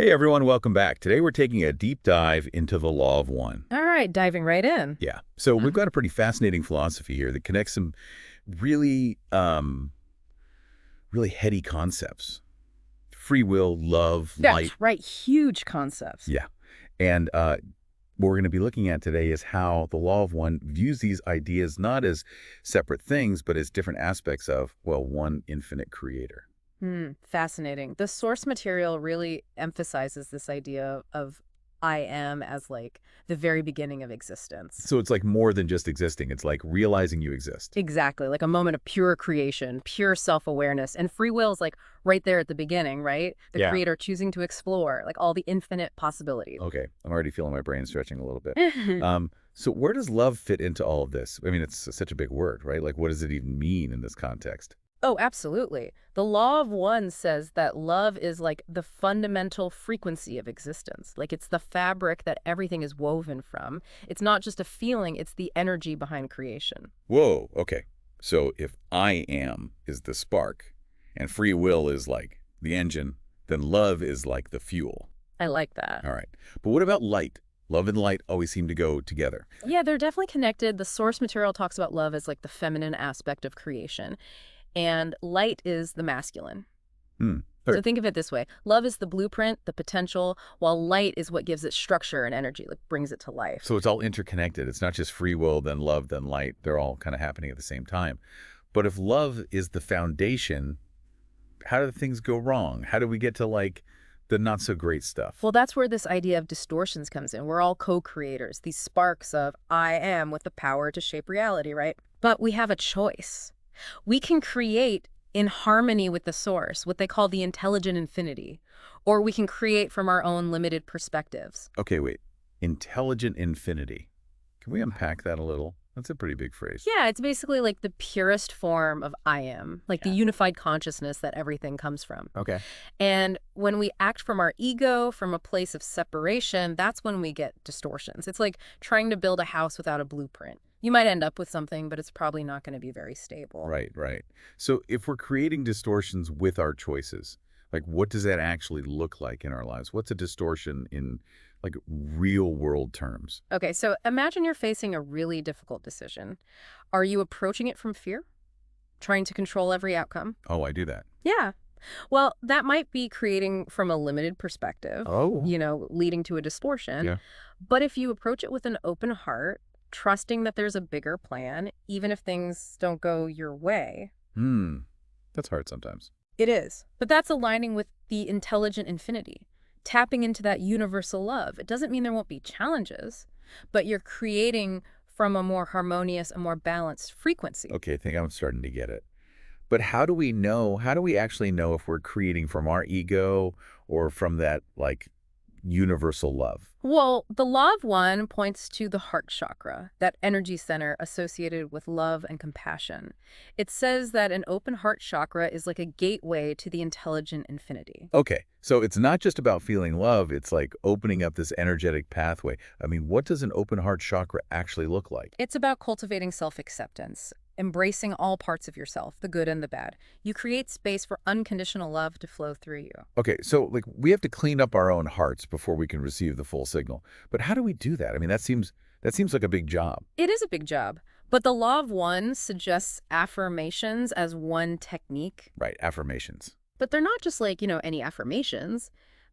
Hey everyone, welcome back. Today we're taking a deep dive into the law of one. All right, diving right in. Yeah. So we've Mhm. got a pretty fascinating philosophy here that connects some really, really heady concepts. Free will, love, light. That's right, huge concepts. Yeah. And what we're going to be looking at today is how the law of one views these ideas not as separate things, but as different aspects of, well, one infinite creator. Fascinating. The source material really emphasizes this idea of I am as like the very beginning of existence. So it's like more than just existing. It's like realizing you exist. Exactly, like a moment of pure creation, pure self-awareness. And free will is like right there at the beginning, right? The Yeah. creator choosing to explore, like all the infinite possibilities. Okay, I'm already feeling my brain stretching a little bit. So where does love fit into all of this? I mean, it's such a big word, right? Like, what does it even mean in this context? Oh, absolutely. The law of one says that love is like the fundamental frequency of existence. Like it's the fabric that everything is woven from. It's not just a feeling, it's the energy behind creation. Whoa, okay. So if I am is the spark and free will is like the engine, then love is like the fuel. I like that. All right. But what about light? Love and light always seem to go together. Yeah, they're definitely connected. The source material talks about love as like the feminine aspect of creation, and light is the masculine. Hmm. So think of it this way. Love is the blueprint, the potential, while light is what gives it structure and energy, like brings it to life. So it's all interconnected. It's not just free will, then love, then light. They're all kind of happening at the same time. But if love is the foundation, how do things go wrong? How do we get to like the not so great stuff? Well, that's where this idea of distortions comes in. We're all co-creators, these sparks of I am with the power to shape reality, right? But we have a choice. We can create in harmony with the source, what they call the intelligent infinity, or we can create from our own limited perspectives. Okay, wait. Intelligent infinity. Can we unpack that a little? That's a pretty big phrase. Yeah, it's basically like the purest form of I am, like the Yeah. unified consciousness that everything comes from. Okay. And when we act from our ego, from a place of separation, that's when we get distortions. It's like trying to build a house without a blueprint. You might end up with something, but it's probably not going to be very stable. Right, right. So if we're creating distortions with our choices, like what does that actually look like in our lives? What's a distortion in like real world terms? Okay, so imagine you're facing a really difficult decision. Are you approaching it from fear? Trying to control every outcome? Oh, I do that. Yeah. Well, that might be creating from a limited perspective, Oh. leading to a distortion. Yeah. But if you approach it with an open heart, trusting that there's a bigger plan, even if things don't go your way, Hmm. That's hard sometimes. it is. But that's aligning with the intelligent infinity, tapping into that universal love. It doesn't mean there won't be challenges, but you're creating from a more harmonious, a more balanced frequency. Okay, I think I'm starting to get it. But how do we know, how do we actually know if we're creating from our ego or from that like universal love? Well, the law of one points to the heart chakra, that energy center associated with love and compassion. It says that an open heart chakra is like a gateway to the intelligent infinity. Okay, so it's not just about feeling love, it's like opening up this energetic pathway. I mean, what does an open heart chakra actually look like? It's about cultivating self-acceptance, embracing all parts of yourself, the good and the bad. You create space for unconditional love to flow through you. Okay, so like we have to clean up our own hearts before we can receive the full signal. But how do we do that? I mean, that seems like a big job. It is a big job, but the law of one suggests affirmations as one technique. Right, affirmations. But they're not just like, any affirmations.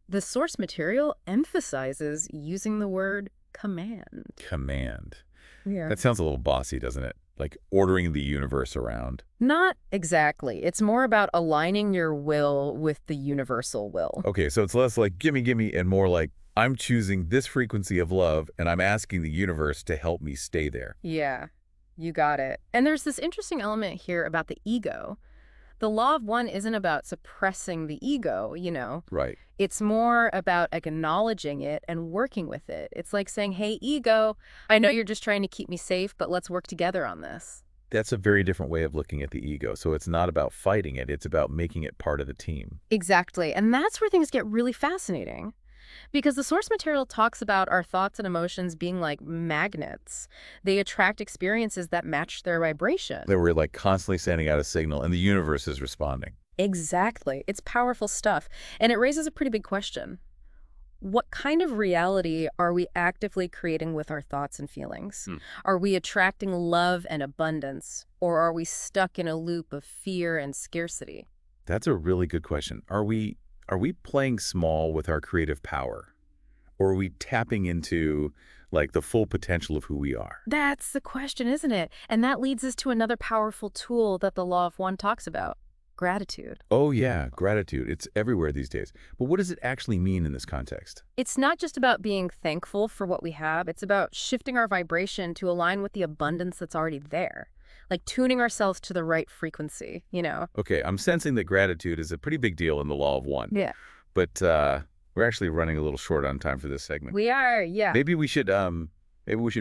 The source material emphasizes using the word command. Command. Yeah. That sounds a little bossy, doesn't it? Like ordering the universe around. Not exactly. It's more about aligning your will with the universal will. Okay, so it's less like gimme, gimme, and more like I'm choosing this frequency of love and I'm asking the universe to help me stay there. Yeah, you got it. And there's this interesting element here about the ego. The law of one isn't about suppressing the ego. Right. It's more about acknowledging it and working with it. It's like saying, hey, ego, I know you're just trying to keep me safe, but let's work together on this. That's a very different way of looking at the ego. So it's not about fighting it, it's about making it part of the team. Exactly. And that's where things get really fascinating. Because the source material talks about our thoughts and emotions being like magnets. They attract experiences that match their vibration. That we're like constantly sending out a signal and the universe is responding. Exactly. It's powerful stuff. And it raises a pretty big question. What kind of reality are we actively creating with our thoughts and feelings? Hmm. Are we attracting love and abundance, or are we stuck in a loop of fear and scarcity? That's a really good question. Are we playing small with our creative power? Or are we tapping into like the full potential of who we are? That's the question, isn't it? And that leads us to another powerful tool that the Law of One talks about: gratitude. Oh yeah, gratitude. It's everywhere these days. But what does it actually mean in this context? It's not just about being thankful for what we have, it's about shifting our vibration to align with the abundance that's already there. Like tuning ourselves to the right frequency. Okay, I'm sensing that gratitude is a pretty big deal in the law of one. Yeah. But we're actually running a little short on time for this segment. We are, yeah. Maybe we should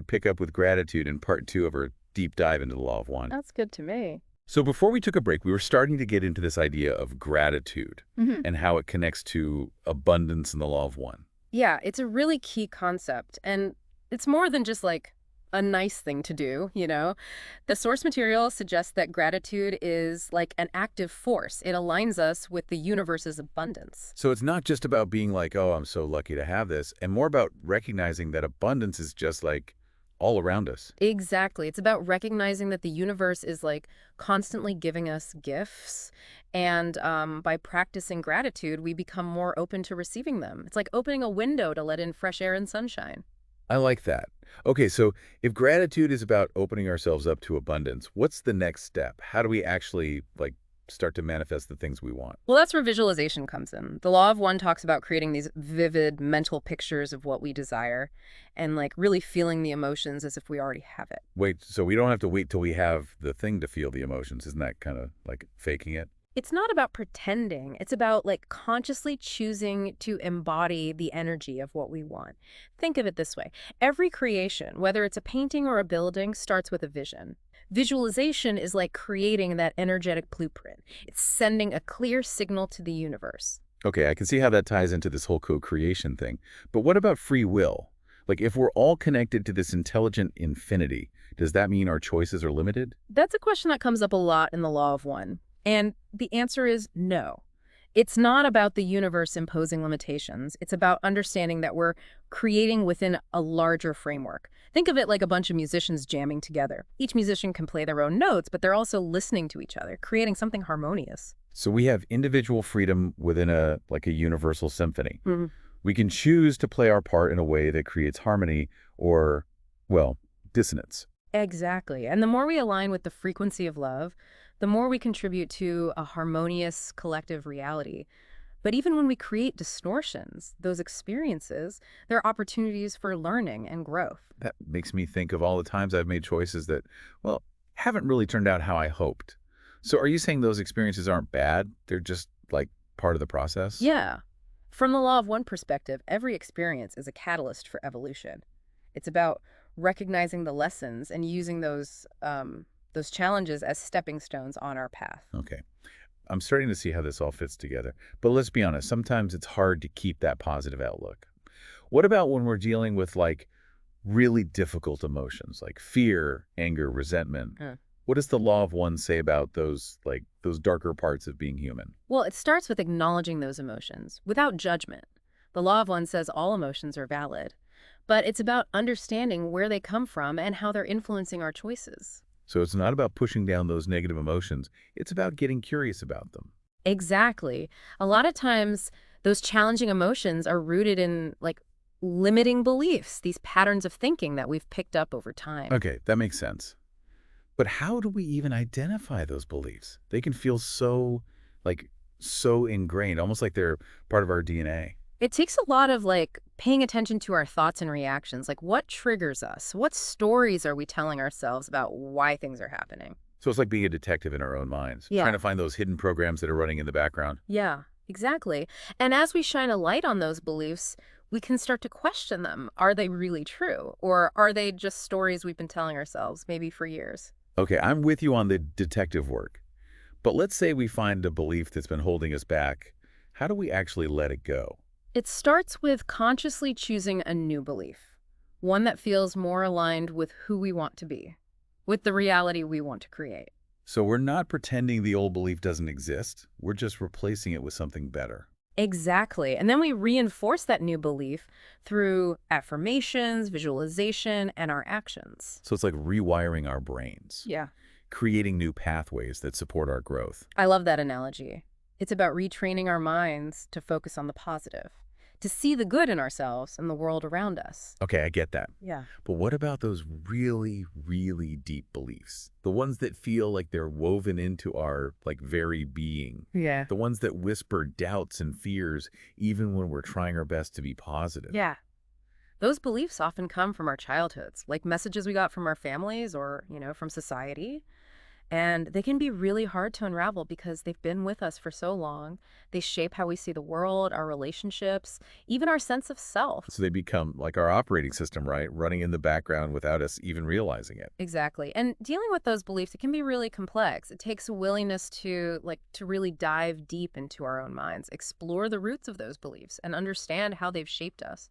pick up with gratitude in part 2 of our deep dive into the law of one. That's good to me. So before we took a break, we were starting to get into this idea of gratitude and how it connects to abundance and the law of one. Yeah, it's a really key concept. And it's more than just like a nice thing to do. The source material suggests that gratitude is like an active force. It aligns us with the universe's abundance. So it's not just about being like, oh, I'm so lucky to have this, and more about recognizing that abundance is just like all around us. Exactly. It's about recognizing that the universe is like constantly giving us gifts. And by practicing gratitude, we become more open to receiving them. It's like opening a window to let in fresh air and sunshine. I like that. Okay, so if gratitude is about opening ourselves up to abundance, what's the next step? How do we actually like start to manifest the things we want? Well, that's where visualization comes in. The Law of One talks about creating these vivid mental pictures of what we desire and like really feeling the emotions as if we already have it. Wait, so we don't have to wait till we have the thing to feel the emotions. Isn't that kind of like faking it? It's not about pretending. It's about like consciously choosing to embody the energy of what we want. Think of it this way. Every creation, whether it's a painting or a building, starts with a vision. Visualization is like creating that energetic blueprint. It's sending a clear signal to the universe. Okay, I can see how that ties into this whole co-creation thing. But what about free will? Like if we're all connected to this intelligent infinity, does that mean our choices are limited? That's a question that comes up a lot in the Law of One. And the answer is no. It's not about the universe imposing limitations. It's about understanding that we're creating within a larger framework. Think of it like a bunch of musicians jamming together. Each musician can play their own notes, but they're also listening to each other, creating something harmonious. So we have individual freedom within a universal symphony. Mhm. We can choose to play our part in a way that creates harmony or, well, dissonance. Exactly. And the more we align with the frequency of love, the more we contribute to a harmonious collective reality. But even when we create distortions, those experiences, they're opportunities for learning and growth. That makes me think of all the times I've made choices that, well, haven't really turned out how I hoped. So are you saying those experiences aren't bad? They're just like part of the process? Yeah. From the Law of One perspective, every experience is a catalyst for evolution. It's about recognizing the lessons and using those challenges as stepping stones on our path. Okay. I'm starting to see how this all fits together. But let's be honest, sometimes it's hard to keep that positive outlook. What about when we're dealing with like really difficult emotions like fear, anger, resentment? Uh. What does the law of one say about those darker parts of being human? Well, it starts with acknowledging those emotions without judgment. The Law of One says all emotions are valid, but it's about understanding where they come from and how they're influencing our choices. So it's not about pushing down those negative emotions. It's about getting curious about them. Exactly. A lot of times, those challenging emotions are rooted in like limiting beliefs, these patterns of thinking that we've picked up over time. Okay, that makes sense. But how do we even identify those beliefs? They can feel so ingrained, almost like they're part of our DNA. It takes a lot of like paying attention to our thoughts and reactions, like what triggers us? What stories are we telling ourselves about why things are happening? So it's like being a detective in our own minds, Yeah. trying to find those hidden programs that are running in the background. Yeah, exactly. And as we shine a light on those beliefs, we can start to question them. Are they really true? Or are they just stories we've been telling ourselves, maybe for years? Okay, I'm with you on the detective work. But let's say we find a belief that's been holding us back. How do we actually let it go? It starts with consciously choosing a new belief, one that feels more aligned with who we want to be, with the reality we want to create. So we're not pretending the old belief doesn't exist. We're just replacing it with something better. Exactly. And then we reinforce that new belief through affirmations, visualization, and our actions. So it's like rewiring our brains, Yeah. creating new pathways that support our growth. I love that analogy. It's about retraining our minds to focus on the positive, to see the good in ourselves and the world around us. Okay, I get that. Yeah. But what about those really, really deep beliefs? The ones that feel like they're woven into our very being. Yeah. The ones that whisper doubts and fears even when we're trying our best to be positive. Yeah. Those beliefs often come from our childhoods, like messages we got from our families or, from society. And they can be really hard to unravel because they've been with us for so long. They shape how we see the world, our relationships, even our sense of self. So they become like our operating system, right? Running in the background without us even realizing it. Exactly. And dealing with those beliefs, it can be really complex. It takes a willingness to really dive deep into our own minds, explore the roots of those beliefs and understand how they've shaped us.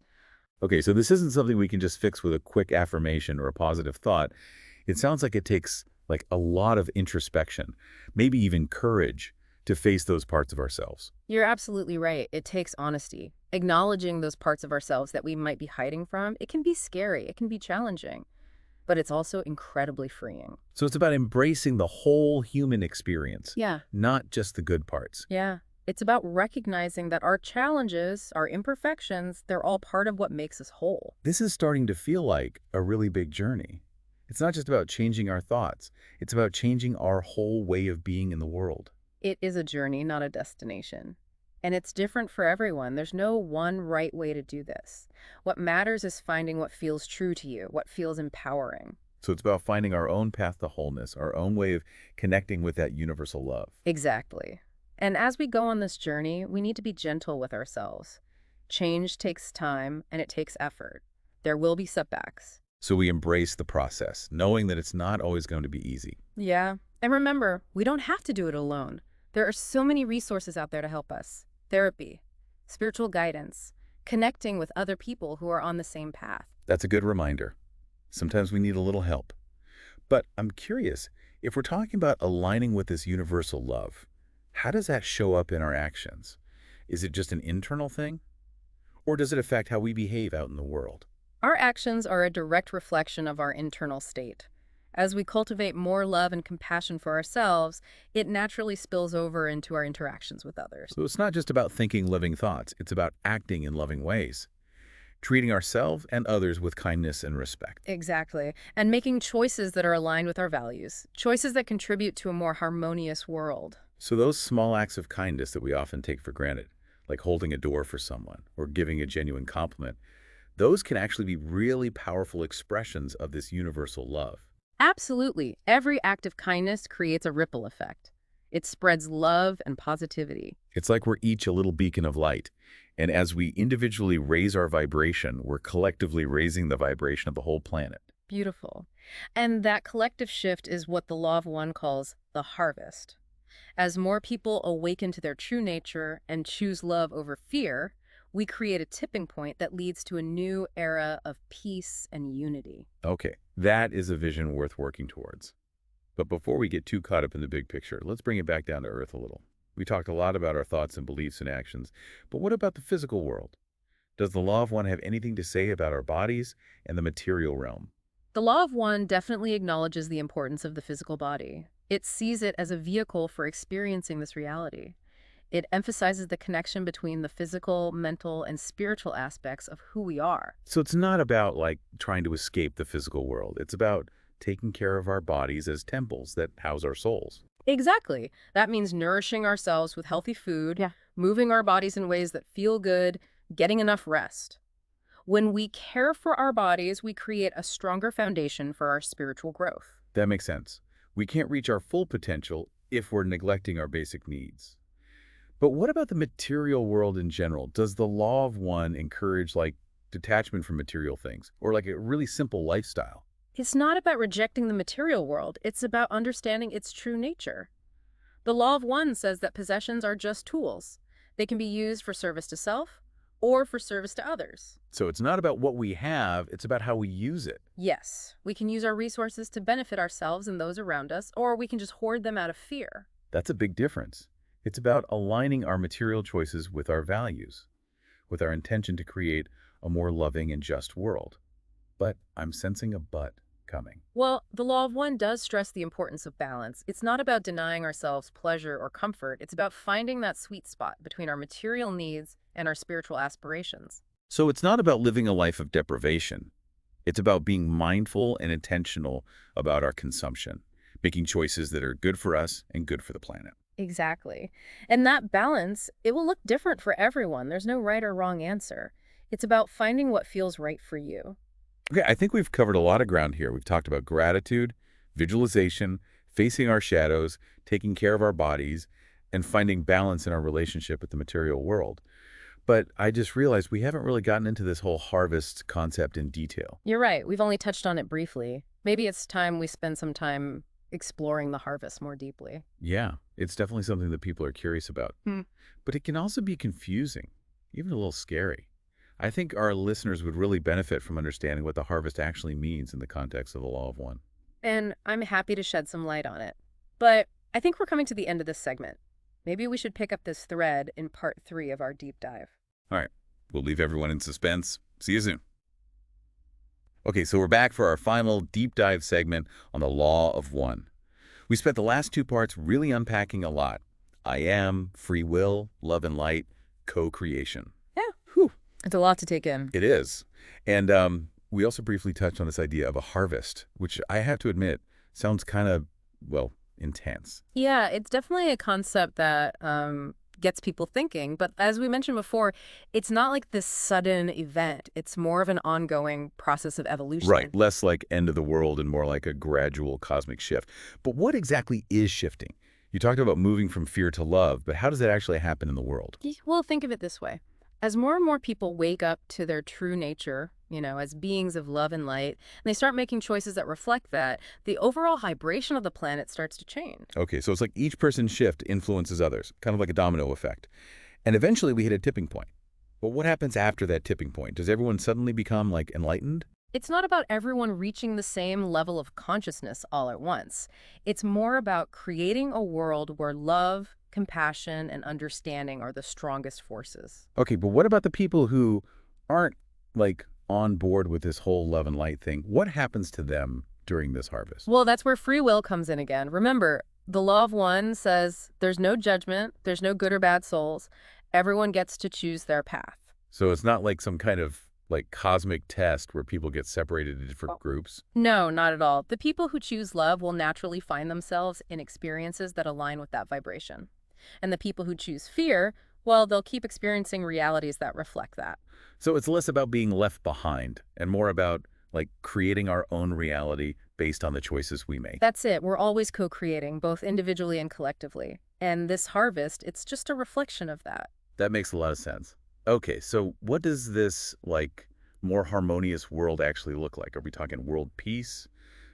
Okay, so this isn't something we can just fix with a quick affirmation or a positive thought. It sounds like it takes a lot of introspection, maybe even courage to face those parts of ourselves. You're absolutely right. It takes honesty. Acknowledging those parts of ourselves that we might be hiding from, it can be scary, it can be challenging, but it's also incredibly freeing. So it's about embracing the whole human experience, Yeah. not just the good parts. Yeah. It's about recognizing that our challenges, our imperfections, they're all part of what makes us whole. This is starting to feel like a really big journey. It's not just about changing our thoughts. It's about changing our whole way of being in the world. It is a journey, not a destination. And it's different for everyone. There's no one right way to do this. What matters is finding what feels true to you, what feels empowering. So it's about finding our own path to wholeness, our own way of connecting with that universal love. Exactly. And as we go on this journey, we need to be gentle with ourselves. Change takes time and it takes effort. There will be setbacks. So we embrace the process, knowing that it's not always going to be easy. Yeah. And remember, we don't have to do it alone. There are so many resources out there to help us. Therapy, spiritual guidance, connecting with other people who are on the same path. That's a good reminder. Sometimes we need a little help. But I'm curious, if we're talking about aligning with this universal love, how does that show up in our actions? Is it just an internal thing? Or does it affect how we behave out in the world? Our actions are a direct reflection of our internal state. As we cultivate more love and compassion for ourselves, it naturally spills over into our interactions with others. So it's not just about thinking living thoughts, it's about acting in loving ways, treating ourselves and others with kindness and respect. Exactly. And making choices that are aligned with our values, choices that contribute to a more harmonious world. So those small acts of kindness that we often take for granted, like holding a door for someone or giving a genuine compliment, those can actually be really powerful expressions of this universal love. Absolutely. Every act of kindness creates a ripple effect. It spreads love and positivity. It's like we're each a little beacon of light. And as we individually raise our vibration, we're collectively raising the vibration of the whole planet. Beautiful. And that collective shift is what the Law of One calls the harvest. As more people awaken to their true nature and choose love over fear, we create a tipping point that leads to a new era of peace and unity. Okay, that is a vision worth working towards. But before we get too caught up in the big picture, let's bring it back down to earth a little. We talked a lot about our thoughts and beliefs and actions, but what about the physical world? Does the Law of One have anything to say about our bodies and the material realm? The Law of One definitely acknowledges the importance of the physical body. It sees it as a vehicle for experiencing this reality. It emphasizes the connection between the physical, mental, and spiritual aspects of who we are. So it's not about trying to escape the physical world. It's about taking care of our bodies as temples that house our souls. Exactly. That means nourishing ourselves with healthy food, Yeah. moving our bodies in ways that feel good, getting enough rest. When we care for our bodies, we create a stronger foundation for our spiritual growth. That makes sense. We can't reach our full potential if we're neglecting our basic needs. But what about the material world in general? Does the Law of One encourage detachment from material things or a really simple lifestyle? It's not about rejecting the material world. It's about understanding its true nature. The Law of One says that possessions are just tools. They can be used for service to self or for service to others. So it's not about what we have, it's about how we use it. Yes, we can use our resources to benefit ourselves and those around us, or we can just hoard them out of fear. That's a big difference. It's about aligning our material choices with our values, with our intention to create a more loving and just world. But I'm sensing a but coming. Well, the law of one does stress the importance of balance. It's not about denying ourselves pleasure or comfort. It's about finding that sweet spot between our material needs and our spiritual aspirations. So it's not about living a life of deprivation. It's about being mindful and intentional about our consumption, making choices that are good for us and good for the planet. Exactly. And that balance, it will look different for everyone. There's no right or wrong answer. It's about finding what feels right for you. Okay, I think we've covered a lot of ground here. We've talked about gratitude, visualization, facing our shadows, taking care of our bodies, and finding balance in our relationship with the material world. But I just realized we haven't really gotten into this whole harvest concept in detail. You're right. We've only touched on it briefly. Maybe it's time we spend some time exploring the harvest more deeply. Yeah, it's definitely something that people are curious about. Hmm. But it can also be confusing, even a little scary. I think our listeners would really benefit from understanding what the harvest actually means in the context of the law of one. And I'm happy to shed some light on it. But I think we're coming to the end of this segment. Maybe we should pick up this thread in part 3 of our deep dive. All right, we'll leave everyone in suspense. See you soon. Okay, so we're back for our final deep dive segment on the law of one. We spent the last 2 parts really unpacking a lot. I am, free will, love and light, co-creation. Yeah, Whew, it's a lot to take in. it is. And we also briefly touched on this idea of a harvest, which I have to admit sounds kind of, well, intense. Yeah, it's definitely a concept that gets people thinking. But as we mentioned before, it's not like this sudden event. It's more of an ongoing process of evolution. Right, less like end of the world and more like a gradual cosmic shift. But what exactly is shifting? You talked about moving from fear to love, but how does that actually happen in the world? Well, think of it this way. As more and more people wake up to their true nature, as beings of love and light, and they start making choices that reflect that, the overall vibration of the planet starts to change. Okay, so it's like each person's shift influences others, kind of like a domino effect. And eventually we hit a tipping point. But what happens after that tipping point? Does everyone suddenly become, like, enlightened? It's not about everyone reaching the same level of consciousness all at once. It's more about creating a world where love, compassion, and understanding are the strongest forces. Okay, but what about the people who aren't, like, on board with this whole love and light thing? What happens to them during this harvest? Well, that's where free will comes in again. Remember, the law of one says there's no judgment, there's no good or bad souls. Everyone gets to choose their path. So it's not like some kind of, like, cosmic test where people get separated into different groups? No, not at all. The people who choose love will naturally find themselves in experiences that align with that vibration. And the people who choose fear, well, they'll keep experiencing realities that reflect that. So it's less about being left behind and more about, like, creating our own reality based on the choices we make. That's it. We're always co-creating, both individually and collectively. And this harvest, it's just a reflection of that. That makes a lot of sense. Okay, so what does this, like, more harmonious world actually look like? Are we talking world peace?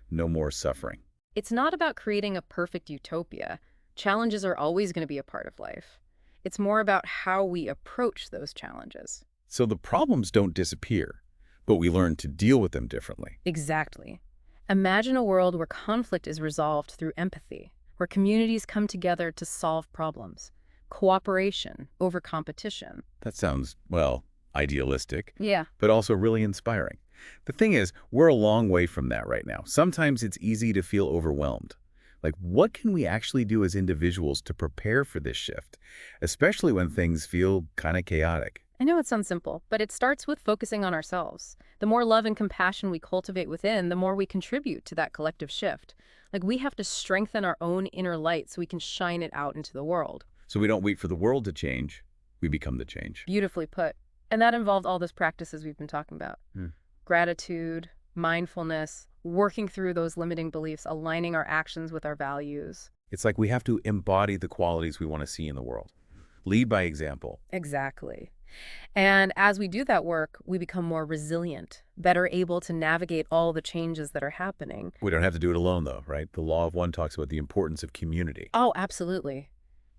No more suffering? It's not about creating a perfect utopia. Challenges are always going to be a part of life. It's more about how we approach those challenges. So the problems don't disappear, but we learn to deal with them differently. Exactly. Imagine a world where conflict is resolved through empathy, where communities come together to solve problems, cooperation over competition. That sounds, well, idealistic, Yeah. but also really inspiring. The thing is, we're a long way from that right now. Sometimes it's easy to feel overwhelmed. Like, what can we actually do as individuals to prepare for this shift, especially when things feel kind of chaotic? I know it sounds simple, but it starts with focusing on ourselves. The more love and compassion we cultivate within, the more we contribute to that collective shift. Like, we have to strengthen our own inner light so we can shine it out into the world. So we don't wait for the world to change, we become the change. Beautifully put. And that involved all those practices we've been talking about. Gratitude, mindfulness, working through those limiting beliefs, aligning our actions with our values. It's like we have to embody the qualities we want to see in the world. Lead by example. Exactly. And as we do that work, we become more resilient, better able to navigate all the changes that are happening. We don't have to do it alone, though, right? The law of one talks about the importance of community. Oh, absolutely.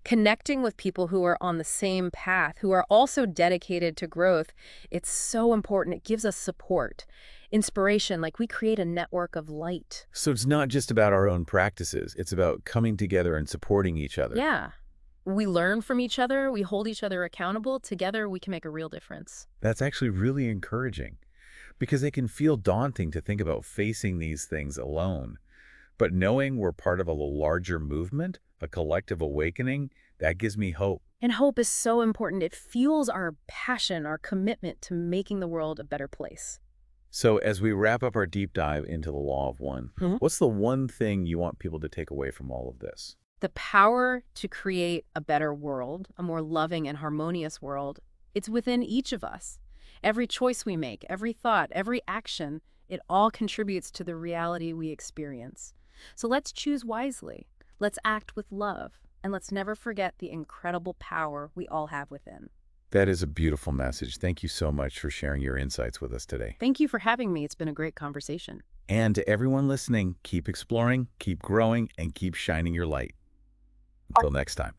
Connecting with people who are on the same path, who are also dedicated to growth, it's so important. It gives us support, inspiration, like we create a network of light. So it's not just about our own practices. It's about coming together and supporting each other. Yeah. We learn from each other, we hold each other accountable. Together, we can make a real difference. That's actually really encouraging because it can feel daunting to think about facing these things alone. But knowing we're part of a larger movement, a collective awakening, that gives me hope. And hope is so important. It fuels our passion, our commitment to making the world a better place. So as we wrap up our deep dive into the law of one, what's the one thing you want people to take away from all of this? The power to create a better world, a more loving and harmonious world, it's within each of us. Every choice we make, every thought, every action, it all contributes to the reality we experience. So let's choose wisely. Let's act with love. And let's never forget the incredible power we all have within. That is a beautiful message. Thank you so much for sharing your insights with us today. Thank you for having me. It's been a great conversation. And to everyone listening, keep exploring, keep growing, and keep shining your light. Until next time.